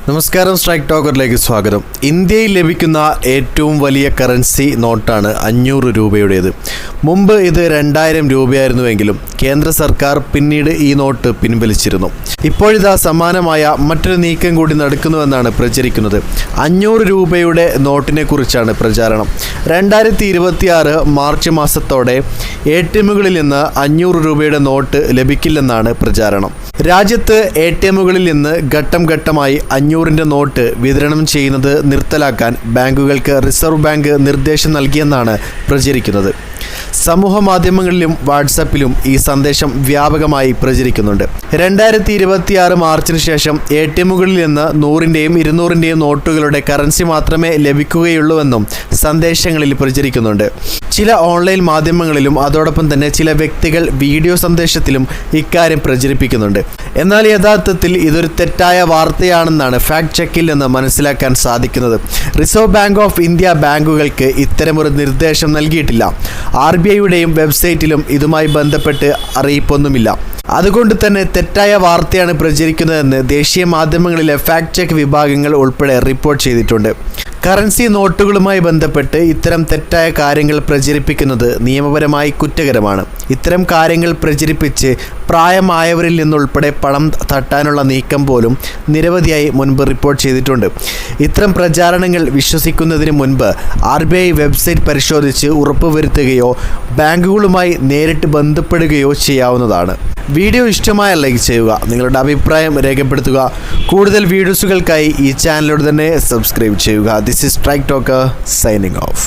നമസ്കാരം, സ്ട്രൈക്ക് ടോക്കറിലേക്ക് സ്വാഗതം. ഇന്ത്യയിൽ ലഭിക്കുന്ന ഏറ്റവും വലിയ കറൻസി നോട്ടാണ് 500 രൂപയുടേത്. മുമ്പ് ഇത് 2000 രൂപയായിരുന്നുവെങ്കിലും കേന്ദ്ര സർക്കാർ പിന്നീട് ഈ നോട്ട് പിൻവലിച്ചിരുന്നു. ഇപ്പോഴിതാ സമാനമായ മറ്റൊരു നീക്കം കൂടി നടക്കുന്നുവെന്നാണ് പ്രചരിക്കുന്നത്. 500 രൂപയുടെ നോട്ടിനെ കുറിച്ചാണ് പ്രചാരണം. 2026 മാർച്ച് മാസത്തോടെ ATMകളിൽ നിന്ന് 500 രൂപയുടെ നോട്ട് ലഭിക്കില്ലെന്നാണ് പ്രചാരണം. രാജ്യത്ത് ATMകളിൽ നിന്ന് ഘട്ടം ഘട്ടമായി 500-ന്റെ നോട്ട് വിതരണം ചെയ്യുന്നത് നിർത്തലാക്കാൻ ബാങ്കുകൾക്ക് റിസർവ് ബാങ്ക് നിർദ്ദേശം നൽകിയെന്നാണ് പ്രചരിക്കുന്നത്. സമൂഹ മാധ്യമങ്ങളിലും വാട്സാപ്പിലും ഈ സന്ദേശം വ്യാപകമായി പ്രചരിക്കുന്നുണ്ട്. 2026 മാർച്ചിന് ശേഷം ATMകളിൽ നിന്ന് 100-ന്റെയും 200-ന്റെയും നോട്ടുകളുടെ കറൻസി മാത്രമേ ലഭിക്കുകയുള്ളൂവെന്നും സന്ദേശങ്ങളിൽ പ്രചരിക്കുന്നുണ്ട്. ചില ഓൺലൈൻ മാധ്യമങ്ങളിലും അതോടൊപ്പം തന്നെ ചില വ്യക്തികൾ വീഡിയോ സന്ദേശത്തിലും ഇക്കാര്യം പ്രചരിപ്പിക്കുന്നുണ്ട്. എന്നാൽ യഥാർത്ഥത്തിൽ ഇതൊരു തെറ്റായ വാർത്തയാണെന്നാണ് ഫാക്ട് ചെക്കിൽ നിന്ന് മനസ്സിലാക്കാൻ സാധിക്കുന്നത്. റിസർവ് ബാങ്ക് ഓഫ് ഇന്ത്യ ബാങ്കുകൾക്ക് ഇത്തരമൊരു നിർദ്ദേശം നൽകിയിട്ടില്ല. RBIയുടെയും വെബ്സൈറ്റിലും ഇതുമായി ബന്ധപ്പെട്ട് അറിയിപ്പൊന്നുമില്ല. അതുകൊണ്ട് തന്നെ തെറ്റായ വാർത്തയാണ് പ്രചരിക്കുന്നതെന്ന് ദേശീയ മാധ്യമങ്ങളിലെ ഫാക്ട് ചെക്ക് വിഭാഗങ്ങൾ ഉൾപ്പെടെ റിപ്പോർട്ട് ചെയ്തിട്ടുണ്ട്. കറൻസി നോട്ടുകളുമായി ബന്ധപ്പെട്ട് ഇത്തരം തെറ്റായ കാര്യങ്ങൾ പ്രചരിപ്പിക്കുന്നത് നിയമപരമായി കുറ്റകരമാണ്. ഇത്തരം കാര്യങ്ങൾ പ്രചരിപ്പിച്ച് പ്രായമായവരിൽ നിന്നുൾപ്പെടെ പണം തട്ടാനുള്ള നീക്കം പോലും നിരവധിയായി മുൻപ് റിപ്പോർട്ട് ചെയ്തിട്ടുണ്ട്. ഇത്തരം പ്രചാരണങ്ങൾ വിശ്വസിക്കുന്നതിന് മുൻപ് RBI വെബ്സൈറ്റ് പരിശോധിച്ച് ഉറപ്പുവരുത്തുകയോ ബാങ്കുകളുമായി നേരിട്ട് ബന്ധപ്പെടുകയോ ചെയ്യാവുന്നതാണ്. വീഡിയോ ഇഷ്ടമായ ലൈക്ക് ചെയ്യുക, നിങ്ങളുടെ അഭിപ്രായം രേഖപ്പെടുത്തുക. കൂടുതൽ വീഡിയോസുകൾക്കായി ഈ ചാനലോട് തന്നെ സബ്സ്ക്രൈബ് ചെയ്യുക. This is strike talker signing off.